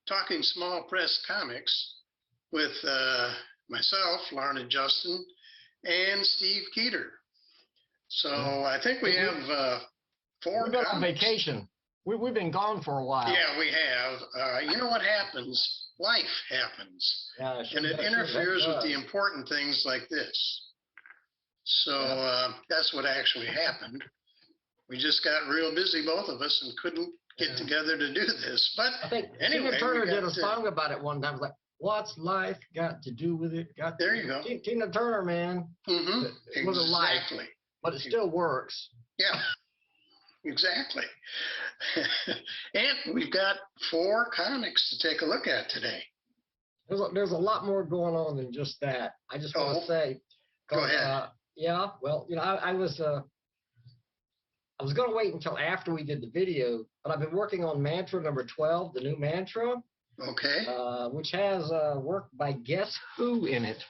Talking Small Press Comics with myself, Larned Justin, and Steve Keeter. So I think we have 4 We've been on comics. vacation. We've been gone for a while. Yeah, we have. You know what happens? Life happens. Yeah, And it interferes with the important things like this. So that's what actually happened. We just got real busy, both of us, and couldn't get together to do this. But I think anyway, Tina Turner did a song about it one time. Like, what's life got to do with it? There you go. Tina Turner, man. Mm-hmm. It was a life, Exactly. but it still works. Yeah, exactly. And we've got 4 comics to take a look at today. There's a lot more going on than just that. I just want to say. Go ahead. Yeah, well, you know, I was going to wait until after we did the video, but I've been working on mantra number 12, the new mantra. Okay. Which has work by Guess Who in it.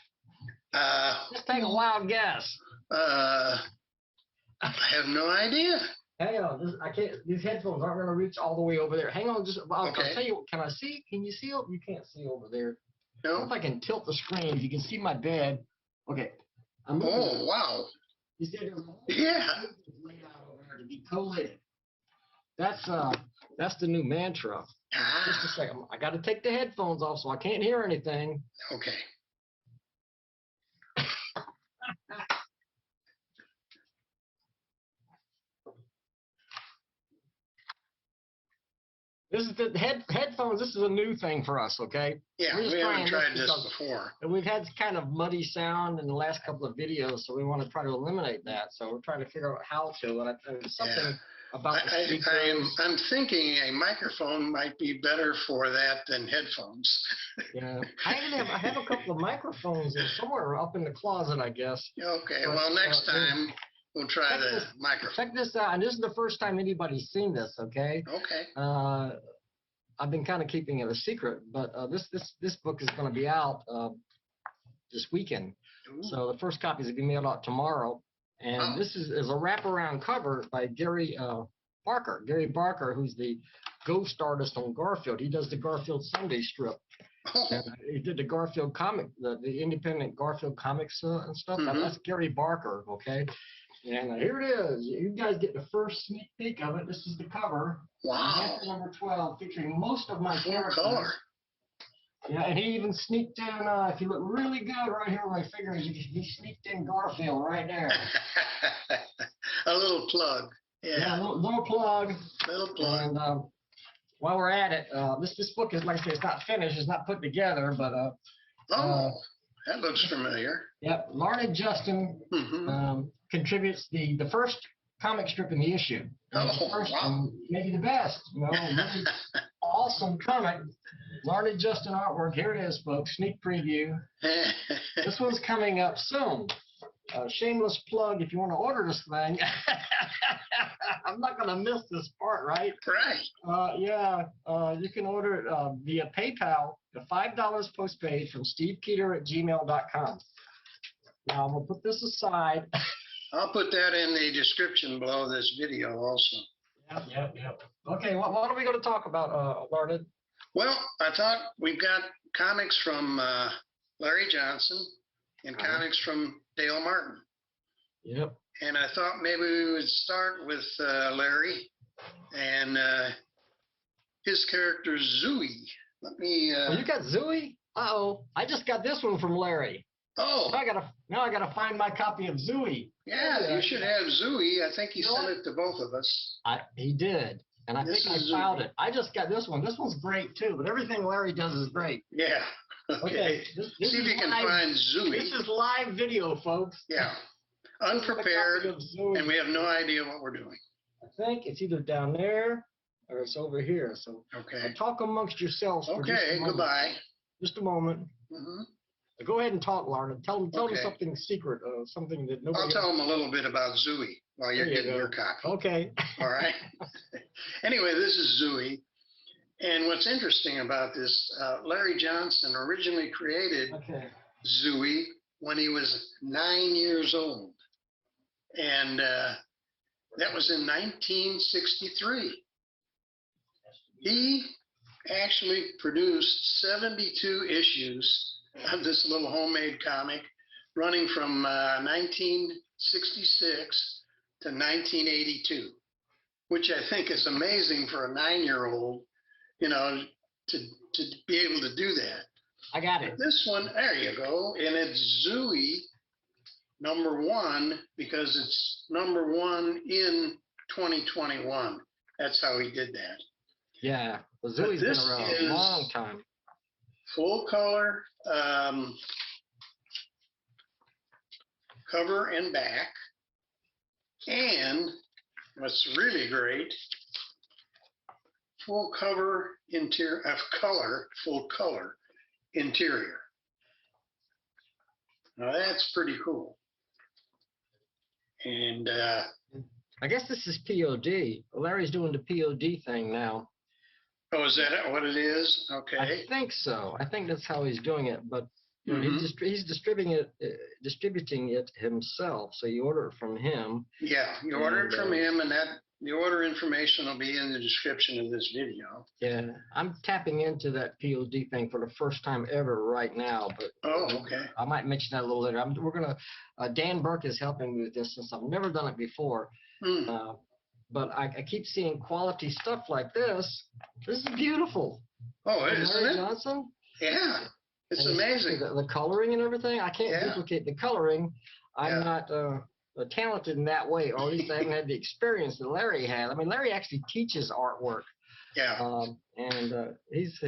Just take a wild guess. I have no idea. Hang on, I can't. These headphones aren't going to reach all the way over there. Hang on, I'll tell you. Can I see? Can you see? You can't see over there. No. If I can tilt the screen, you can see my bed. Okay. Oh wow. You see there's yeah. Laid out over there to be collated. That's the new mantra. Just a second. I got to take the headphones off so I can't hear anything. Okay. This is the headphones. This is a new thing for us, okay? Yeah, we haven't tried this before. We've had kind of muddy sound in the last couple of videos, so we want to try to eliminate that. So we're trying to figure out how to. And there's something about the speakers. I'm thinking a microphone might be better for that than headphones. Yeah, I have a couple of microphones somewhere up in the closet, I guess. Okay, but, well, next time we'll try the microphone. Check this out, and this is the first time anybody's seen this, okay? Okay. I've been kind of keeping it a secret, but this book is going to be out this weekend. Ooh. So the first copy is going to be mailed out tomorrow. And this is a wraparound cover by Gary Barker. Gary Barker, who's the ghost artist on Garfield. He does the Garfield Sunday strip. And he did the Garfield comic, the independent Garfield comics and stuff. Mm-hmm. That's Gary Barker, okay? And here it is. You guys get the first sneak peek of it. This is the cover. Wow. Number 12, featuring most of my characters. Color. Yeah, and he even sneaked in, if you look really good right here where my fingers, he sneaked in Garfield right there. A little plug. Yeah, little plug. Little plug. And while we're at it, this book is, like I say, it's not finished, it's not put together, but... that looks familiar. Yep, Larned Justin contributes the first comic strip in the issue. And maybe the best, really awesome comic. Larned Justin artwork. Here it is, folks. Sneak preview. This one's coming up soon. Shameless plug if you want to order this thing. I'm not going to miss this part, right? Right. You can order it via PayPal, the $5 postpaid from stevekeeter@gmail.com. Now, I'm going to put this aside. I'll put that in the description below this video also. Yep. Okay, what are we going to talk about, Larned? Well, I thought we've got comics from Larry Johnson and comics from Dale Martin. Yep. And I thought maybe we would start with Larry and his character Zooey. Let me. You got Zooey? Uh-oh! I just got this one from Larry. Oh. Now I gotta find my copy of Zooey. Yeah, you should have Zooey. I think he sent it to both of us. He did. And I think I filed it. I just got this one. This one's great too, but everything Larry does is great. Yeah. Okay. See if you can find Zooey. This is live video, folks. Yeah. Unprepared, and we have no idea what we're doing. I think it's either down there or it's over here. So talk amongst yourselves. Okay, goodbye. Just a moment. Mm-hmm. Go ahead and talk, Larned. Tell them something secret, something that nobody. I'll tell them a little bit about Zooey while you're getting your copy. Okay. All right. Anyway, this is Zooey. And what's interesting about this, Larry Johnson originally created Zooey when he was 9 years old. And that was in 1963. He actually produced 72 issues of this little homemade comic running from 1966 to 1982, which I think is amazing for a 9-year-old, to be able to do that. I got it. This one, there you go, and it's Zooey #1 because it's #1 in 2021. That's how he did that. Yeah, well, Zooey's been around a long time. Full color, cover and back, and what's really great, full color interior. Now that's pretty cool. And I guess this is POD. Larry's doing the POD thing now. oh, is that what it is? Okay. I think so. I think that's how he's doing it. But he's distributing it himself. So you order it from him. Yeah, you order it from him, and the order information will be in the description of this video. Yeah, I'm tapping into that POD thing for the first time ever right now. But okay. I might mention that a little later. We're gonna. Dan Burke is helping me with this since I've never done it before. But I keep seeing quality stuff like this. This is beautiful. Oh, isn't it? Johnson? Yeah, it's amazing. The coloring and everything. I can't duplicate the coloring. I'm not talented in that way, or at least I haven't had the experience that Larry had. I mean, Larry actually teaches artwork. Yeah. And he's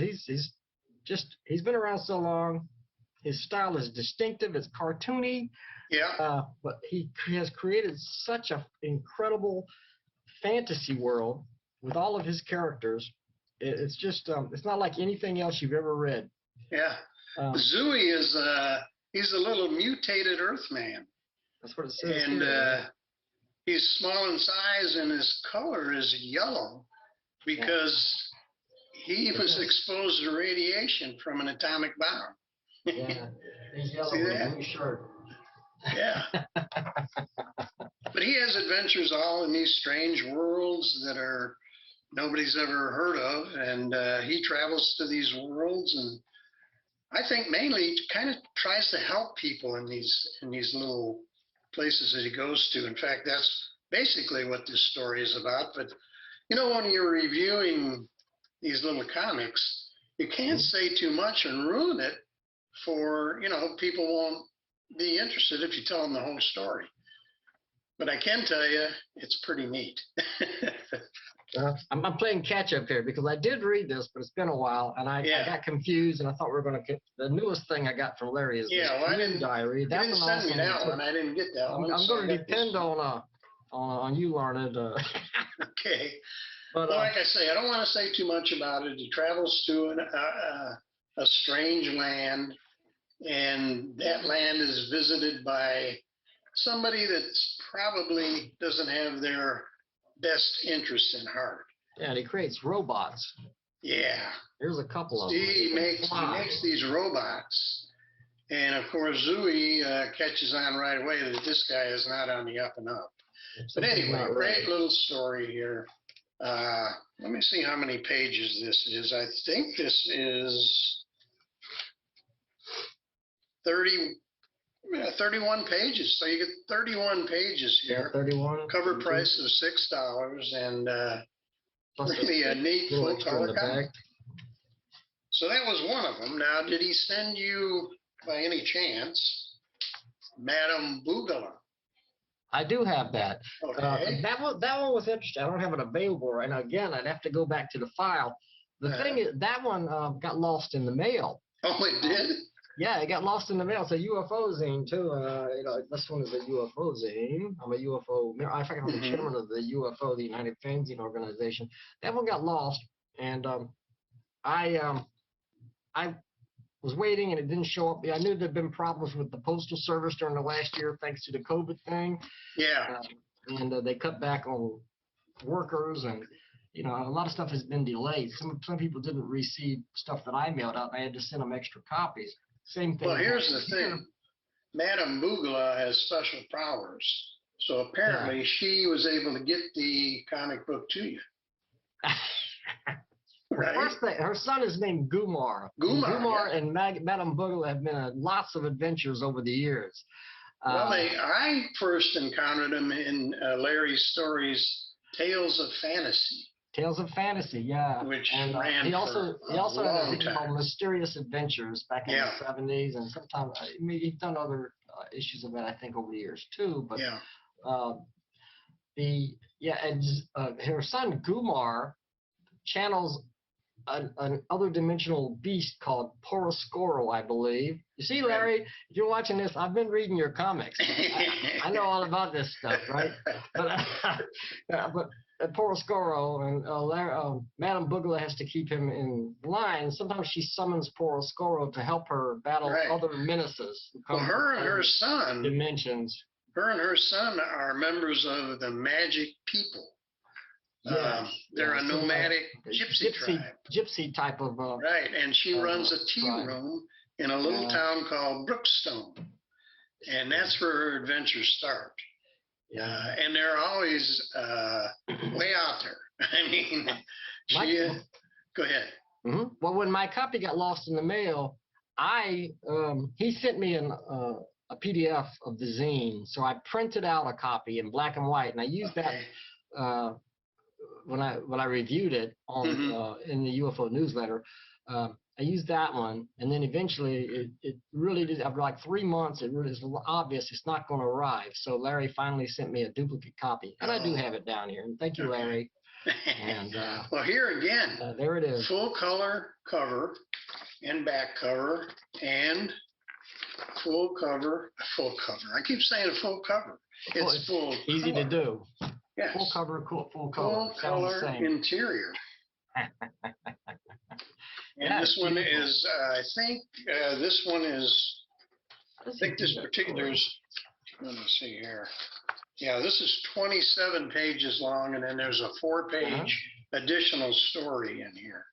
been around so long. His style is distinctive. It's cartoony. Yeah. But he has created such an incredible fantasy world with all of his characters. It's just it's not like anything else you've ever read. Yeah. Zooey is he's a little mutated Earthman. That's what it says. And he's small in size, and his color is yellow because he was exposed to radiation from an atomic bomb. Yeah, he's yellow with a blue shirt. Yeah. But he has adventures all in these strange worlds that nobody's ever heard of, and he travels to these worlds, and I think mainly kind of tries to help people in these little places that he goes to. In fact, that's basically what this story is about. But when you're reviewing these little comics, you can't say too much and ruin it for people won't be interested if you tell them the whole story. But I can tell you, it's pretty neat. I'm playing catch up here because I did read this, but it's been a while, and I got confused, and I thought we were going to get the newest thing I got from Larry is I didn't diary. That didn't send me that one. I didn't get that one. I'm going to depend on you, Larned. Okay. But well, like I say, I don't want to say too much about it. He travels to a strange land, and that land is visited by somebody that's probably doesn't have their best interest in heart. Yeah, and he creates robots. Yeah. Here's a couple of them. He makes these robots. And of course, Zooey catches on right away that this guy is not on the up and up. But anyway, great little story here. Let me see how many pages this is. I think this is 31 pages. So you get 31 pages here. 31. Cover price of $6, and really a neat full color comic. So that was one of them. Now, did he send you, by any chance, Madame Bugler? I do have that. Okay. That one was interesting. I don't have it available right now. Again, I'd have to go back to the file. The thing is, that one got lost in the mail. Oh, it did? Yeah, it got lost in the mail. It's a UFO zine too. This one is a UFO zine. I'm a UFO. I think I'm the chairman of the UFO, the United Fanzine Organization. That one got lost, and I was waiting, and it didn't show up. I knew there'd been problems with the postal service during the last year, thanks to the COVID thing. Yeah. And they cut back on workers, and a lot of stuff has been delayed. Some people didn't receive stuff that I mailed out. I had to send them extra copies. Same thing. Well, here's the thing. Madame Bugler has special powers. So apparently she was able to get the comic book to you. Right. First thing, her son is named Gumar. Gumar, and Madame Bugler have been on lots of adventures over the years. Well, I first encountered him in Larry's stories, Tales of Fantasy. Tales of Fantasy, yeah. Which and ran he also had a thing time. called Mysterious Adventures back in the 70s, and sometimes he's done other issues of that, I think, over the years too. But her son Gumar channels an other dimensional beast called Poroscoro, I believe. You see, Larry, if you're watching this, I've been reading your comics. I know all about this stuff, right? But Poroscoro and Madame Bugler has to keep him in line. Sometimes she summons Poroscoro to help her battle other menaces. Well, her and her son dimensions. Her and her son are members of the Magic People. Yes, they're a nomadic gypsy tribe. Gypsy type of. Right, and she runs a tea room in a little town called Brookstone, and that's where her adventures start. And they're always way out there. I mean, go ahead. Mm-hmm. Well, when my copy got lost in the mail, he sent me a PDF of the zine, so I printed out a copy in black and white, and I used that when I reviewed it on in the UFO newsletter. I used that one, and then eventually it really did. After like 3 months, it really is obvious it's not going to arrive. So Larry finally sent me a duplicate copy, and I do have it down here. And thank you, Larry. And well, here again, there it is. Full color cover and back cover and full cover. I keep saying full cover. It's full. Easy color. to do. Yes. Full cover, full color. Full color interior. And this one is, I think this one is, I think this particular is, let me see here. Yeah, this is 27 pages long, and then there's a 4-page additional story in here,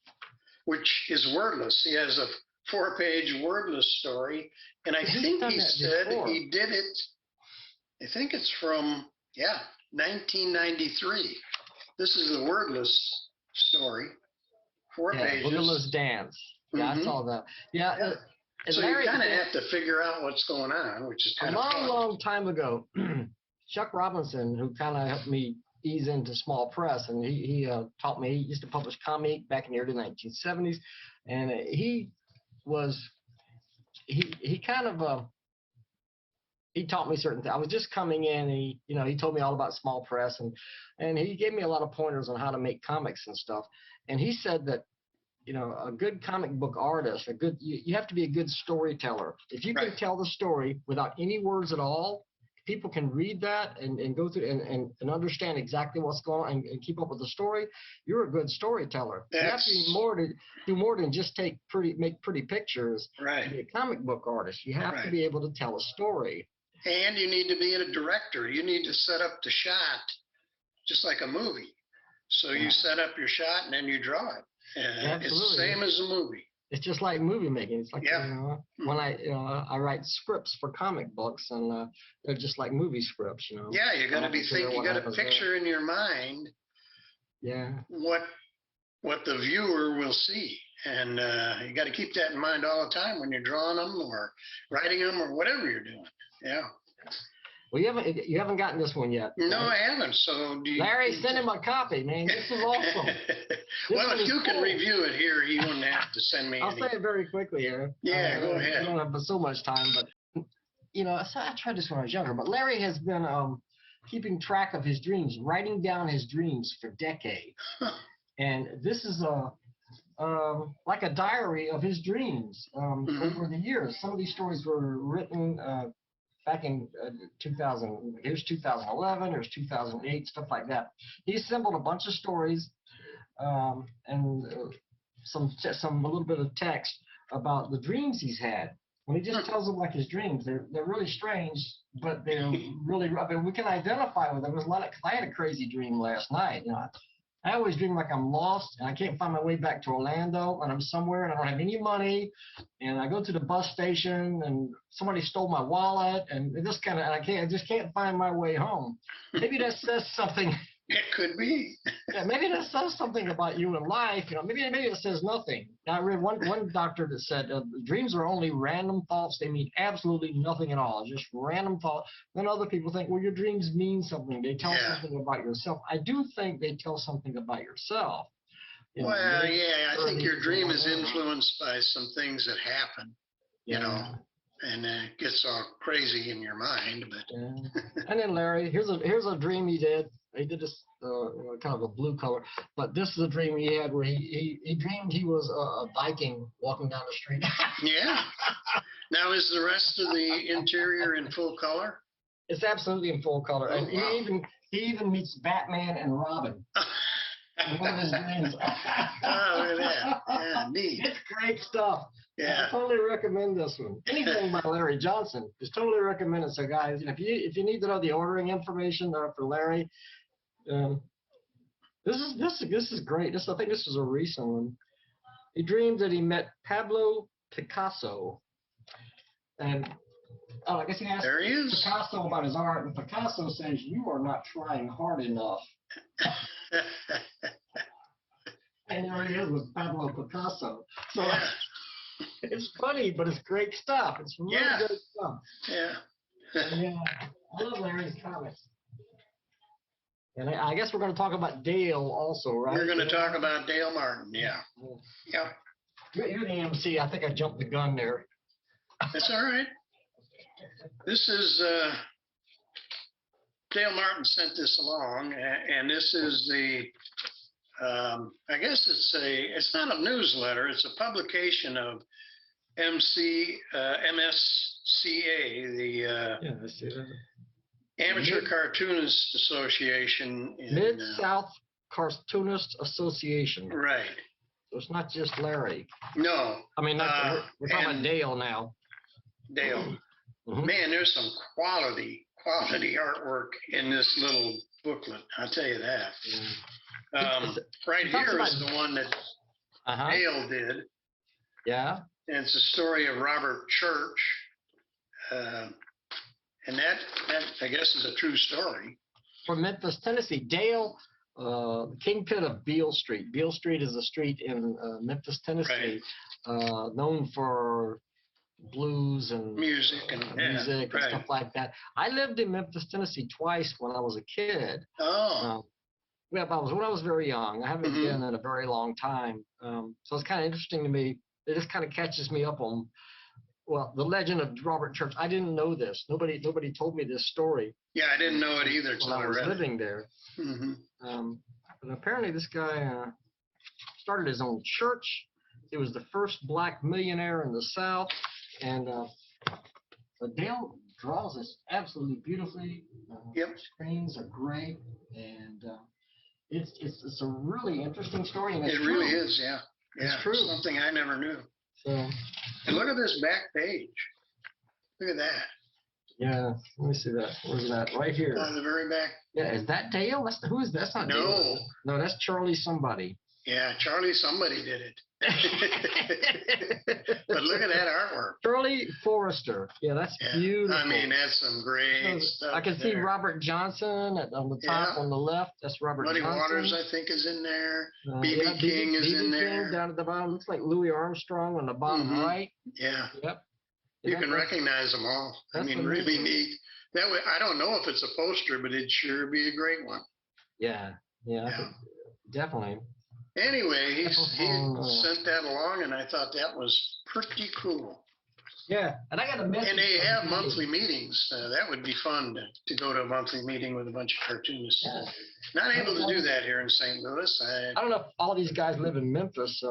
which is wordless. He has a 4-page wordless story, and I think he said he did it, I think it's from, 1993. This is the wordless story. 4 pages. Boogaloo's Dance. Yeah, I saw that. Yeah. So Larry, you kind of have to figure out what's going on, which is kind of fun. A long time ago, Chuck Robinson, who kind of helped me ease into small press, and he taught me. He used to publish comic back in the early 1970s, and he taught me certain things. I was just coming in, and he told me all about small press, and he gave me a lot of pointers on how to make comics and stuff. And he said that, a good comic book artist, you have to be a good storyteller. If you can tell the story without any words at all, people can read that and go through and understand exactly what's going on and keep up with the story. You're a good storyteller. You have to do more than just make pretty pictures. Right. To be a comic book artist, you have to be able to tell a story. And you need to be a director. You need to set up the shot just like a movie. So you set up your shot and then you draw it. It's the same as a movie. It's just like movie making. It's like when I write scripts for comic books, and they're just like movie scripts. Yeah, you're going to be thinking. You got to picture in your mind. Yeah. What the viewer will see, and you got to keep that in mind all the time when you're drawing them or writing them or whatever you're doing. Yeah. Well, you haven't gotten this one yet. No, I haven't. So Larry, send him a copy, man. This is awesome. Well, if you can review it here, you wouldn't have to send me. I'll say it very quickly here. Yeah, go ahead. I don't have so much time, but I tried this when I was younger. But Larry has been keeping track of his dreams, writing down his dreams for decades, and this is like a diary of his dreams over the years. Some of these stories were written. Back in 2000, here's 2011, here's 2008, stuff like that. He assembled a bunch of stories and a little bit of text about the dreams he's had. When he just tells them like his dreams, they're really strange, but they're really. I mean, we can identify with them. There's a lot of. Cause I had a crazy dream last night. I always dream like I'm lost and I can't find my way back to Orlando, and I'm somewhere and I don't have any money, and I go to the bus station and somebody stole my wallet, and I just can't find my way home. Maybe that says something It could be. Yeah, maybe that says something about you in life. Maybe it says nothing. Now, I read one doctor that said dreams are only random thoughts. They mean absolutely nothing at all. Just random thoughts. Then other people think, well, your dreams mean something. They tell something about yourself. I do think they tell something about yourself. Well, yeah, I think your dream is influenced by some things that happen, and it gets all crazy in your mind. But And then Larry, here's a dream he did. He did this kind of a blue color, but this is a dream he had where he dreamed he was a Viking walking down the street. Yeah. Now, is the rest of the interior in full color? It's absolutely in full color. Oh, And wow. he even meets Batman and Robin. One of his dreams. Oh, look at that. Yeah, neat. It's great stuff. Yeah. I totally recommend this one. Anything by Larry Johnson is totally recommended. So, guys, if you need to know the ordering information for Larry, this is great. I think this is a recent one. He dreamed that he met Pablo Picasso, and I guess he asked Picasso about his art, and Picasso says, "You are not trying hard enough." And there he is with Pablo Picasso. So it's funny, but it's great stuff. It's really good stuff. Yeah. Yeah, I love Larry's comics. And I guess we're going to talk about Dale also, right? We're going to talk about Dale Martin. Yeah. Yeah. You're the MC. I think I jumped the gun there. That's all right. This is Dale Martin sent this along, and this is the. I guess it's not a newsletter. It's a publication of MSCA, the I see that. Amateur Cartoonists Association. Mid-South Cartoonist Association. Right. So it's not just Larry. No. I mean, we're talking about Dale now. Dale. Man, there's some quality artwork in this little booklet. I'll tell you that. Right here is the one that Dale did. Yeah. And it's a story of Robert Church. And that, I guess, is a true story. From Memphis, Tennessee. Dale, kingpin of Beale Street. Beale Street is a street in Memphis, Tennessee, known for blues and music and stuff like that. I lived in Memphis, Tennessee twice when I was a kid. Oh. When I was very young. I haven't been in a very long time. So it's kind of interesting to me. It just kind of catches me up on, the legend of Robert Church. I didn't know this. Nobody told me this story. Yeah, I didn't know it either when I was living there. But apparently this guy started his own church. He was the first black millionaire in the South. And Dale draws this absolutely beautifully. Screens are great. And it's a really interesting story. And it really is, yeah. It's true. Something I never knew. So, and look at this back page. Look at that. Yeah, let me see that. Where's that? Right here. On the very back. Yeah, is that Dale? Who is that? That's not Dale. No, that's Charlie somebody. Yeah, Charlie somebody did it. But look at that artwork. Charlie Forrester. Yeah, that's beautiful. I mean, that's some great stuff. I can see Robert Johnson on the top on the left. That's Robert Muddy Johnson. Waters, I think, is in there. B.B. King is in there. King down at the bottom. Looks like Louis Armstrong on the bottom right. Yeah. Yep. You can recognize them all. I mean, really neat. That way, I don't know if it's a poster, but it'd sure be a great one. Yeah. Definitely. Anyway, he sent that along, and I thought that was pretty cool. Yeah, and I got a message. And they have monthly meetings. That would be fun to go to a monthly meeting with a bunch of cartoonists. Yeah. Not able to do that here in St. Louis. I don't know if all these guys live in Memphis.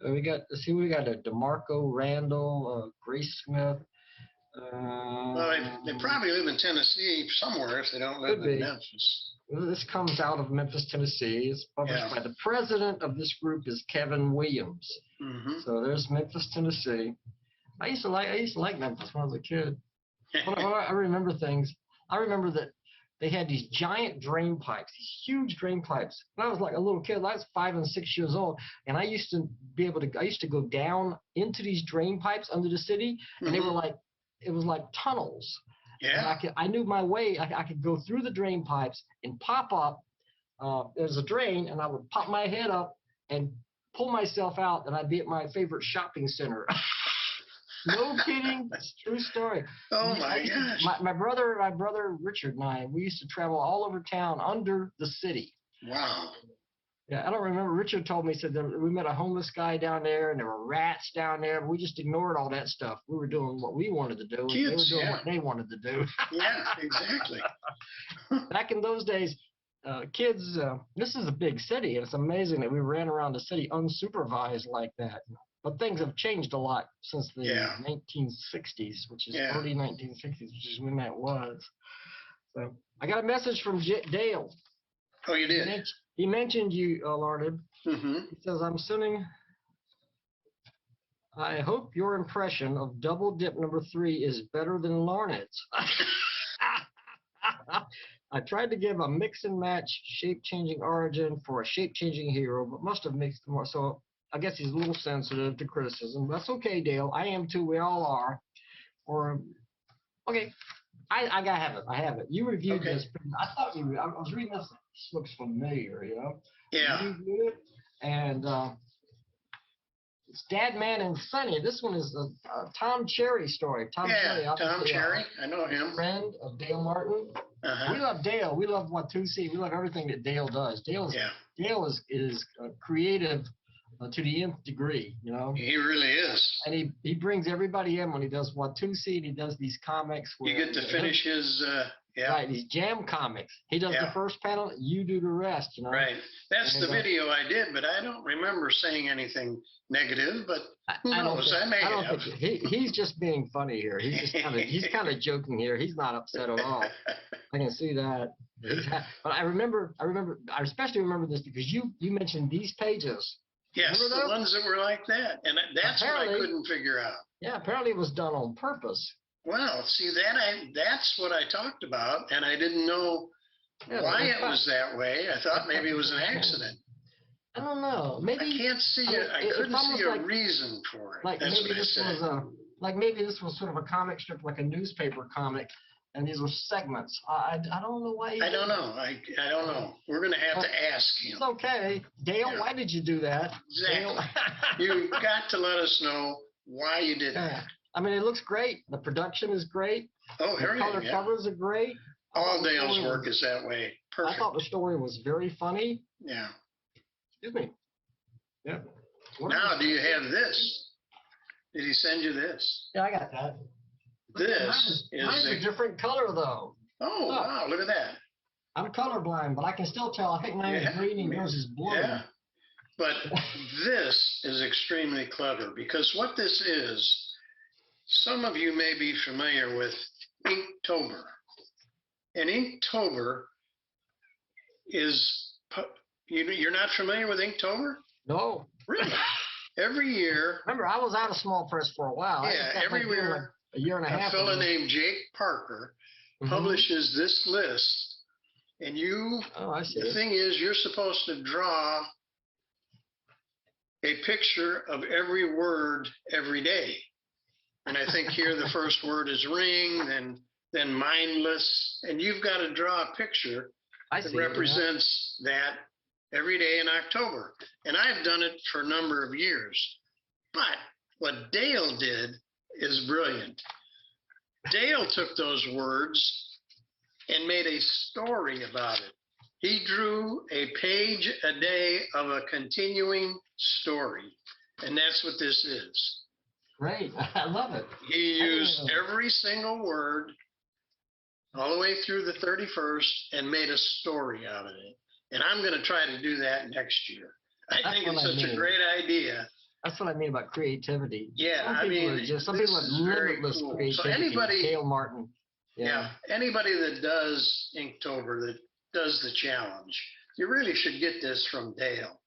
We got a DeMarco Randall, Grace Smith. Well, they probably live in Tennessee somewhere if they don't live in Memphis. This comes out of Memphis, Tennessee. It's published by the president of this group is Kevin Williams. So there's Memphis, Tennessee. I used to like Memphis when I was a kid. I remember things. I remember that they had these giant drain pipes, these huge drain pipes. When I was like a little kid, I was 5 and 6 years old, and I used to go down into these drain pipes under the city, and it was like tunnels. Yeah. And I knew my way. I could go through the drain pipes and pop up there's a drain, and I would pop my head up and pull myself out, and I'd be at my favorite shopping center. No kidding, it's a true story. Oh my gosh. My brother Richard and I, we used to travel all over town under the city. Wow. Yeah, I don't remember. Richard told me, he said that we met a homeless guy down there, and there were rats down there. But we just ignored all that stuff. We were doing what we wanted to do, and they were doing what they wanted to do. Yeah, exactly. Back in those days, kids, this is a big city, and it's amazing that we ran around the city unsupervised like that. But things have changed a lot since the 1960s, which is early 1960s, which is when that was. So I got a message from Dale. Oh, you did? He mentioned you, Larned. Mm-hmm. He says, I'm sending, I hope your impression of Double Dip #3 is better than Larned's. I tried to give a mix and match shape-changing origin for a shape-changing hero, but must have mixed more. So I guess he's a little sensitive to criticism. That's okay, Dale. I am too. We all are. Or, okay. I gotta have it. I have it. You reviewed this. I thought you. I was reading this. This looks familiar, you know. Yeah. You reviewed it, and it's Dad, Man, and Sonny. This one is a Tom Cherry story. Tom Cherry. I know him. Friend of Dale Martin. We love Dale. We love Watusi. We love everything that Dale does. Dale is creative to the nth degree, you know. He really is. And he brings everybody in when he does Watusi, and he does these comics where you get to finish his right, these jam comics. He does the first panel, you do the rest, you know. Right. That's the video I did, but I don't remember saying anything negative, but who knows? I may have. He's just being funny here. He's just kind of joking here. He's not upset at all. I can see that. But I especially remember this because you mentioned these pages. Yes, the ones that were like that. And that's what I couldn't figure out. Yeah, apparently it was done on purpose. Well, see, that's what I talked about, and I didn't know why it was that way. I thought maybe it was an accident. I don't know. Maybe I can't see it. I couldn't see a reason for it. Like maybe this was sort of a comic strip, like a newspaper comic, and these were segments. I don't know why. I don't know. I don't know. We're going to have to ask him. It's okay. Dale, why did you do that? Exactly. You got to let us know why you did that. I mean, it looks great. The production is great. Oh, the color covers are great. All Dale's work is that way. Perfect. I thought the story was very funny. Yeah. Excuse me. Yeah. Now, do you have this? Did he send you this? Yeah, I got that. This mine's a different color, though. Oh, wow, look at that. I'm colorblind, but I can still tell. I think mine is green and yours is blue. Yeah. But this is extremely clever because what this is, some of you may be familiar with Inktober. And Inktober is, you're not familiar with Inktober? No. Really? Every year. Remember, I was out of small press for a while. Yeah, every year. A year and a half. A fellow named Jake Parker publishes this list, and the thing is, you're supposed to draw a picture of every word every day. And I think here the first word is ring, then mindless, and you've got to draw a picture that represents that every day in October. And I've done it for a number of years. But what Dale did is brilliant. Dale took those words and made a story about it. He drew a page a day of a continuing story, and that's what this is. Great. I love it. He used every single word all the way through the 31st and made a story out of it. And I'm going to try to do that next year. I think it's such a great idea. That's what I mean about creativity. Yeah, some people have limitless creativity. So anybody, Dale Martin. Anybody that does Inktober, that does the challenge, you really should get this from Dale.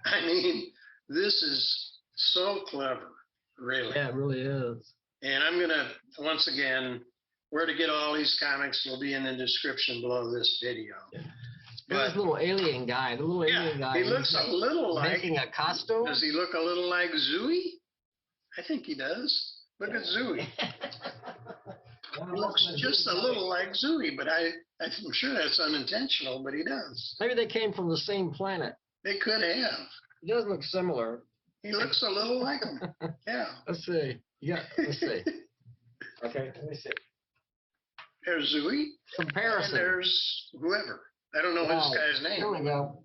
I mean, this is so clever, really. Yeah, it really is. And I'm going to, once again, where to get all these comics will be in the description below this video. Yeah. But this little alien guy, he looks a little like, making a costume. Does he look a little like Zooey? I think he does. Look at Zooey. He looks just a little like Zooey, but I'm sure that's unintentional, but he does. Maybe they came from the same planet. They could have. He does look similar. He looks a little like him. Yeah. Let's see. Yeah, let's see. Okay, let me see. There's Zooey. Comparison. And there's whoever. I don't know this guy's name. There we go.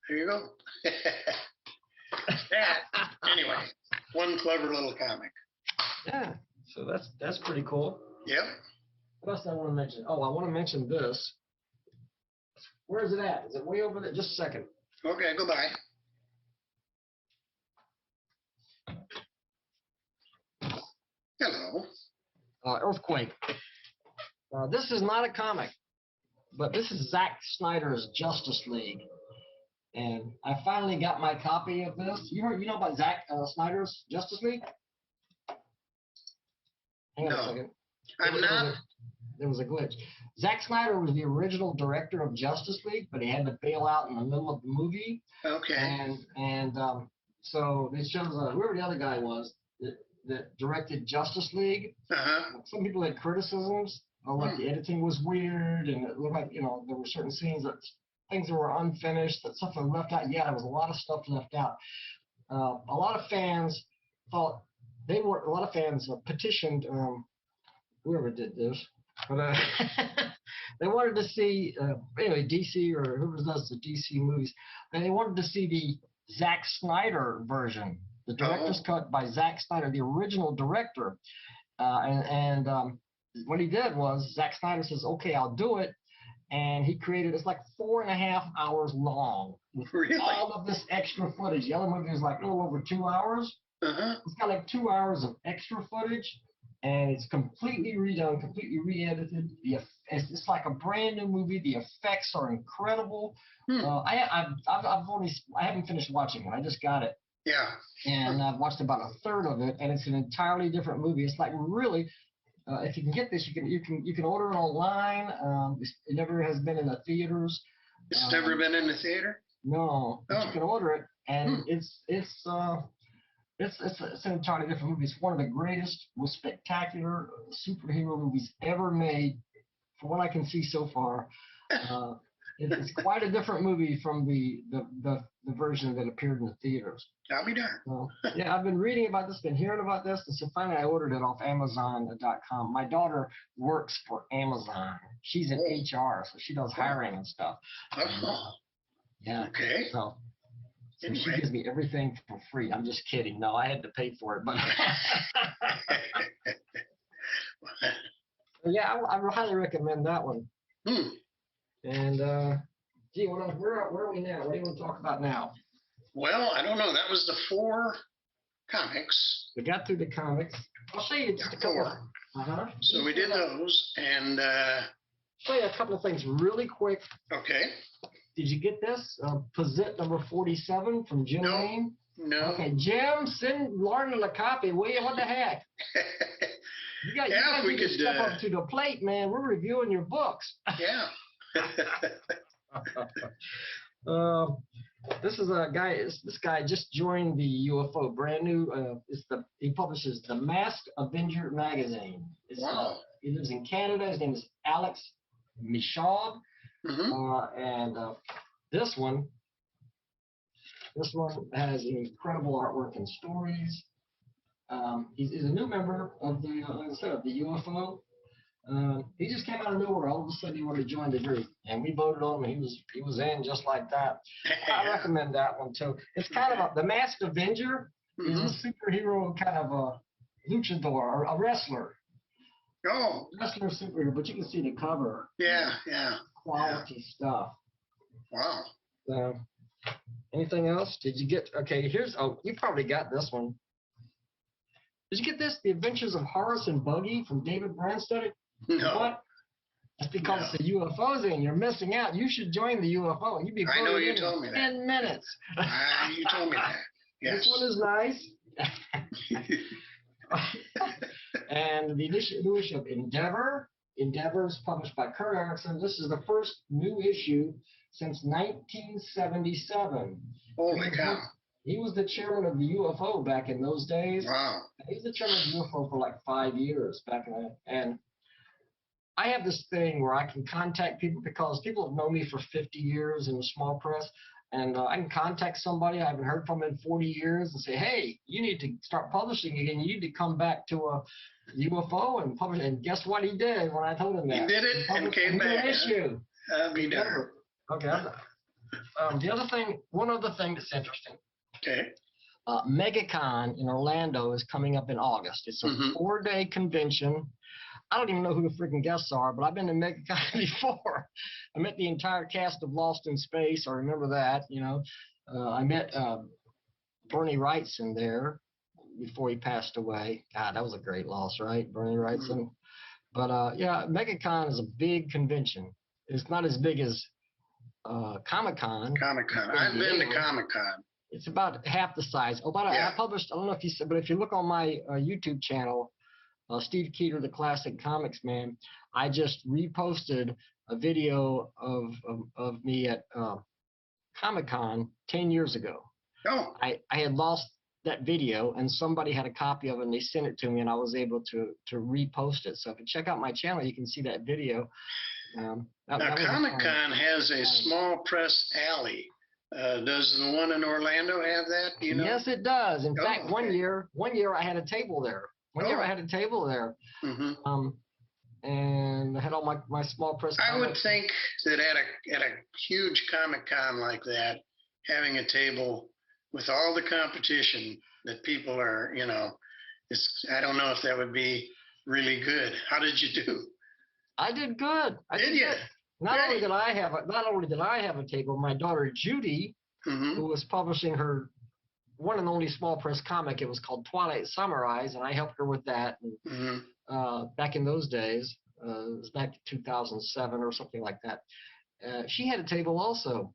There you go. That, anyway, one clever little comic. Yeah, so that's pretty cool. Yep. What else I want to mention? Oh, I want to mention this. Where is it at? Is it way over there? Just a second. Okay, go by. Hello. Earthquake. This is not a comic, but this is Zack Snyder's Justice League. And I finally got my copy of this. You know about Zack Snyder's Justice League? Hang on a second. I'm not. There was a glitch. Zack Snyder was the original director of Justice League, but he had to bail out in the middle of the movie. Okay. And so it shows whoever the other guy was that directed Justice League. Uh-huh. Some people had criticisms. Like the editing was weird, and it looked like there were certain scenes things that were unfinished, that stuff was left out. Yeah, there was a lot of stuff left out. A lot of fans thought a lot of fans petitioned whoever did this, but they wanted to see anyway DC or whoever does the DC movies, and they wanted to see the Zack Snyder version, the director's cut by Zack Snyder, the original director, and what he did was Zack Snyder says, "Okay, I'll do it." And he created, it's like 4.5 hours long with all of this extra footage. The other movie was like a little over 2 hours. It's got like 2 hours of extra footage, and it's completely redone, completely re-edited. It's like a brand new movie. The effects are incredible. I haven't finished watching it. I just got it. Yeah. And I've watched about a third of it, and it's an entirely different movie. It's like really. If you can get this, you can order it online. It never has been in the theaters. It's never been in the theater? No, but you can order it, and it's an entirely different movie. It's one of the greatest, most spectacular superhero movies ever made, from what I can see so far. It's quite a different movie from the version that appeared in the theaters. I'll be darned. So, yeah, I've been reading about this, been hearing about this, and so finally I ordered it off Amazon.com. My daughter works for Amazon. She's in HR, so she does hiring and stuff. Yeah. Okay. So anyway. She gives me everything for free. I'm just kidding. No, I had to pay for it, but yeah, I highly recommend that one. And gee, where are we now? What do you want to talk about now? Well, I don't know. That was the 4 comics. We got through the comics. I'll show you just a couple. So we did those, and show you a couple of things really quick. Okay. Did you get this? Posit number 47 from Jim Lane? No. Okay, Jim, send Larned a copy, will you? What the heck? You guys need to step up to the plate, man. We're reviewing your books. Yeah. This is a guy. This guy just joined the UFO, brand new. He publishes the Masked Avenger magazine. Wow. He lives in Canada. His name is Alex Michaud. And this one has incredible artwork and stories. He's a new member of the, like I said, of the UFO. He just came out of nowhere. All of a sudden, he wanted to join the group, and we voted on him. He was in just like that. I recommend that one too. It's kind of the Masked Avenger is a superhero, kind of a luchador, a wrestler. Oh. Wrestler superhero, but you can see the cover. Yeah. Quality stuff. Wow. Anything else? Did you get? Okay, you probably got this one. Did you get this? The Adventures of Horace and Buggy from David Branstad? No. What? That's because the UFO's in. You're missing out. You should join the UFO. You'd be I know you told me that. 10 minutes. You told me that. Yes. This one is nice. And the new issue of Endeavor. Endeavor is published by Kurt Erickson. This is the first new issue since 1977. Holy cow. He was the chairman of the UFO back in those days. Wow. He was the chairman of the UFO for like 5 years back in that. And I have this thing where I can contact people because people have known me for 50 years in the small press. And I can contact somebody I haven't heard from in 40 years and say, hey, you need to start publishing again. You need to come back to a UFO and publish. And guess what he did when I told him that? He did it and came back. Issue. That'd be darn. Okay. One other thing that's interesting. Okay. MegaCon in Orlando is coming up in August. It's a 4-day convention. I don't even know who the freaking guests are, but I've been to MegaCon before. I met the entire cast of Lost in Space. I remember that, you know. I met Bernie Wrightson there before he passed away. God, that was a great loss, right? Bernie Wrightson. But yeah, MegaCon is a big convention. It's not as big as Comic-Con. Comic-Con. I've been to Comic-Con. It's about half the size. I published, I don't know if you said, but if you look on my YouTube channel, Steve Keeter, the Classic Comics Man, I just reposted a video of me at Comic-Con 10 years ago. Oh. I had lost that video, and somebody had a copy of it, and they sent it to me, and I was able to repost it. So if you check out my channel, you can see that video. Now, Comic-Con has a small press alley. Does the one in Orlando have that? Do you know? Yes, it does. In fact, one year I had a table there. One year I had a table there. And I had all my small press. I would think that at a huge Comic-Con like that, having a table with all the competition that people are, you know, I don't know if that would be really good. How did you do? I did good. Did you? Not only did I have a table, my daughter Judy, who was publishing her one and only small press comic, it was called Twilight Sunrise, and I helped her with that. And, back in those days, it was back in 2007 or something like that. She had a table also.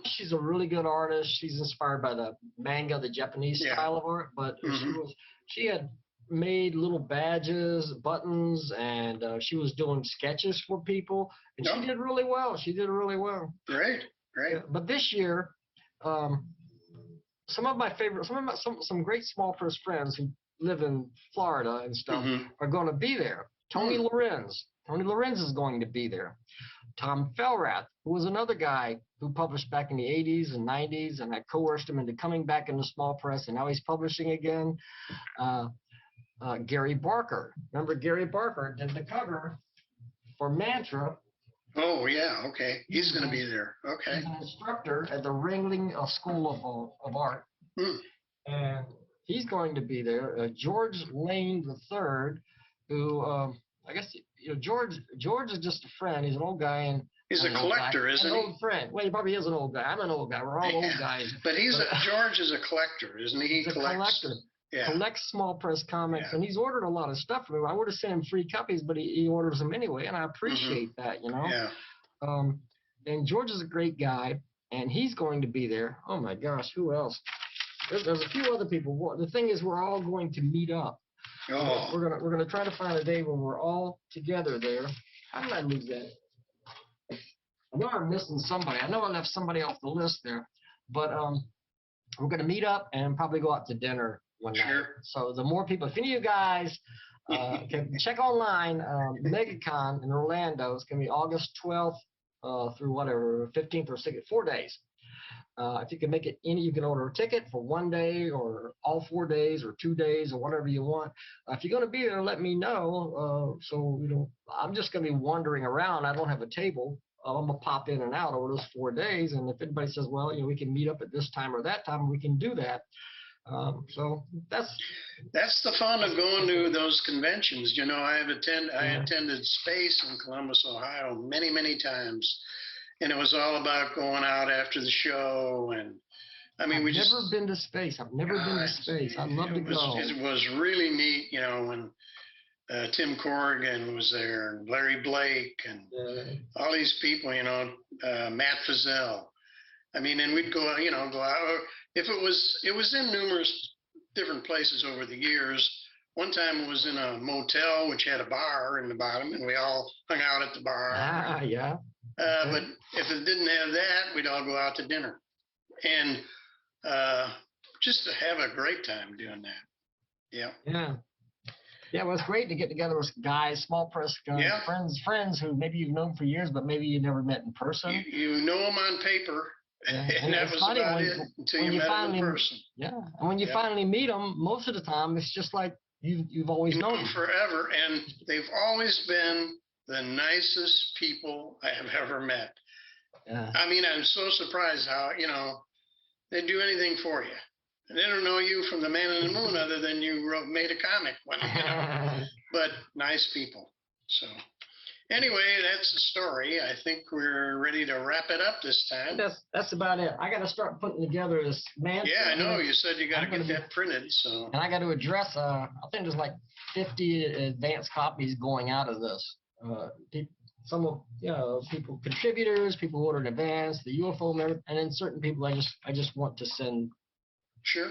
She's a really good artist. She's inspired by the manga, the Japanese style of art, but she had made little badges, buttons, and she was doing sketches for people, and she did really well. Great. But this year, some great small press friends who live in Florida and stuff are going to be there. Tony Lorenz is going to be there. Tom Fellrath, who was another guy who published back in the 80s and 90s, and I coerced him into coming back into small press, and now he's publishing again. Gary Barker. Remember Gary Barker did the cover for Mantra. Oh, yeah, okay. He's going to be there. Okay. He's an instructor at the Ringling School of Art. And he's going to be there. George Lane III, who, I guess, you know, George is just a friend. He's an old guy. And he's a collector, isn't he? An old friend. Well, he probably is an old guy. I'm an old guy. We're all old guys. But George is a collector, isn't he? He's a collector. Collects small press comics, and he's ordered a lot of stuff from me. I would have sent him free copies, but he orders them anyway, and I appreciate that, you know. And George is a great guy, and he's going to be there. Oh my gosh, who else? There's a few other people. The thing is, we're all going to meet up. We're gonna try to find a day when we're all together there. How did I lose that? I know I'm missing somebody. I know I left somebody off the list there, but we're gonna meet up and probably go out to dinner one night. So the more people, if any of you guys can check online, MegaCon in Orlando is going to be August 12th through whatever, 15th or 16th, 4 days. If you can make it you can order a ticket for 1 day or all 4 days or 2 days or whatever you want. If you're going to be there, let me know. So, you know, I'm just going to be wandering around. I don't have a table. I'm going to pop in and out over those 4 days. And if anybody says, well, you know, we can meet up at this time or that time, we can do that. So that's the fun of going to those conventions. You know, I attended Space in Columbus, Ohio, many times, and it was all about going out after the show. And I mean, I've never been to Space. I'd love to go. It was really neat, you know, when Tim Corrigan was there, and Larry Blake, and all these people, you know, Matt Fizzell. I mean, and we'd go out. If it was in numerous different places over the years. One time it was in a motel which had a bar in the bottom, and we all hung out at the bar. But if it didn't have that, we'd all go out to dinner. And just to have a great time doing that. Yeah. Yeah. Yeah, well, it's great to get together with guys, small press guys, Yeah. friends who maybe you've known for years, but maybe you never met in person. You know them on paper, Yeah. and that was about it until you met them in person. Yeah, and when you finally meet them, most of the time it's just like you've always known them forever, and they've always been the nicest people I have ever met. Yeah. I mean, I'm so surprised how, they do anything for you. And they don't know you from the Man in the Moon other than you made a comic. But nice people. So anyway, that's the story. I think we're ready to wrap it up this time. That's about it. I got to start putting together this man. Yeah, I know. You said you got to get that printed. So. And I got to address, I think there's like 50 advanced copies going out of this. Some of people, contributors, people who ordered in advance, the UFO member, and then certain people I just want to send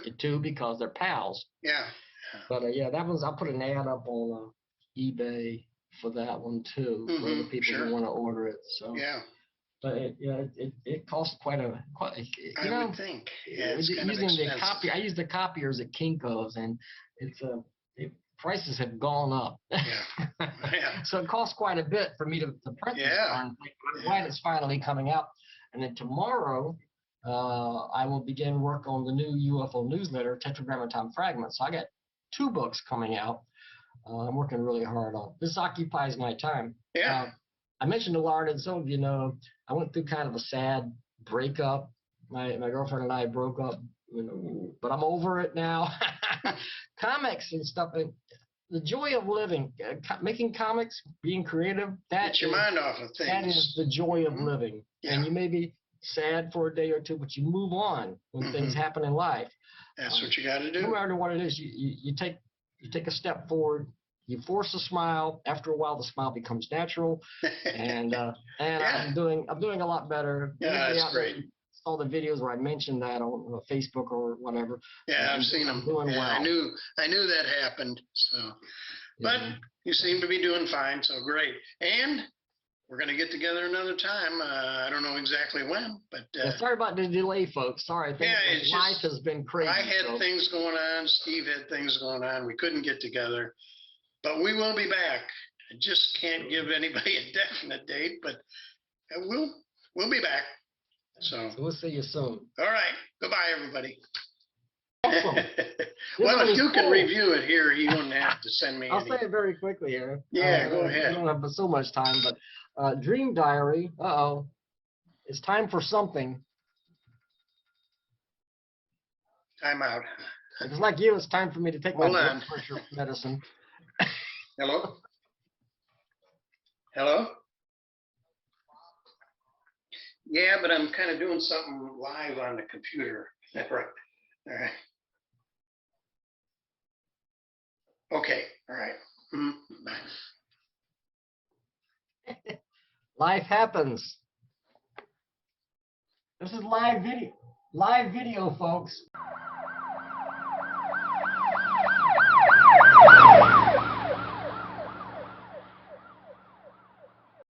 it to because they're pals. Yeah. But that one's, I'll put an ad up on eBay for that one too, for the people who want to order it. So yeah. But it costs quite I would think. Yeah, it's kind using of expensive. I use the copiers at Kinko's, and prices have gone up. Yeah. So it costs quite a bit for me to print this darn thing. I'm glad it's finally coming out. And then tomorrow, I will begin work on the new UFO newsletter, Tetragrammaton Fragments. So I got 2 books coming out. I'm working really hard on. This occupies my time. Yeah. I mentioned to Larned, some of you know, I went through kind of a sad breakup. My girlfriend and I broke up, but I'm over it now. Comics and stuff. The joy of living, making comics, being creative, get your mind off of things. That is the joy of living. Yeah. And you may be sad for a day or two, but you move on when things happen in life. That's what you got to do. No matter what it is, you take a step forward. You force a smile. After a while, the smile becomes natural, and I'm doing a lot better. Yeah, that's great. All the videos where I mentioned that on Facebook or whatever. Yeah, I've seen them. Doing well. I knew that happened. So, but you seem to be doing fine. So great. And we're going to get together another time. I don't know exactly when, but sorry about the delay, folks. Sorry. Life has been crazy. I had things going on. Steve had things going on. We couldn't get together, but we will be back. I just can't give anybody a definite date, but we'll be back. So we'll see you soon. All right. Goodbye, everybody. Awesome. Well, if you can review it here, you don't have to send me. I'll say it very quickly here. Yeah, go ahead. I don't have so much time, but Dream Diary. It's time for something. Time out. It's like you. It's time for me to take my blood pressure medicine. Hello. Hello. Yeah, but I'm kind of doing something live on the computer. Right. All right. Okay. All right. Bye. Life happens. This is live video, folks.